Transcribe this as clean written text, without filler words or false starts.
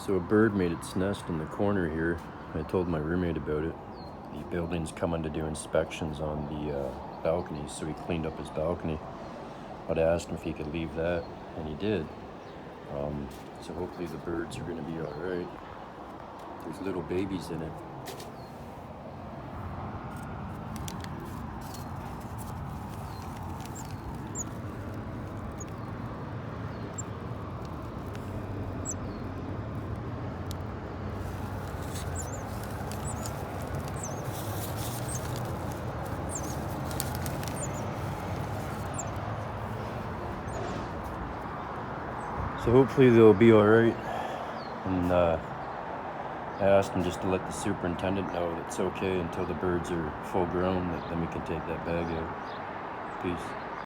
So a bird made its nest in the corner here. I told my roommate about it. The building's coming to do inspections on the balconies, so he cleaned up his balcony. But I asked him if he could leave that, and he did. So hopefully the birds are gonna be all right. There's little babies in it. So hopefully they'll be all right. And I asked him just to let the superintendent know that it's okay until the birds are full grown, that then we can take that bag out. Peace.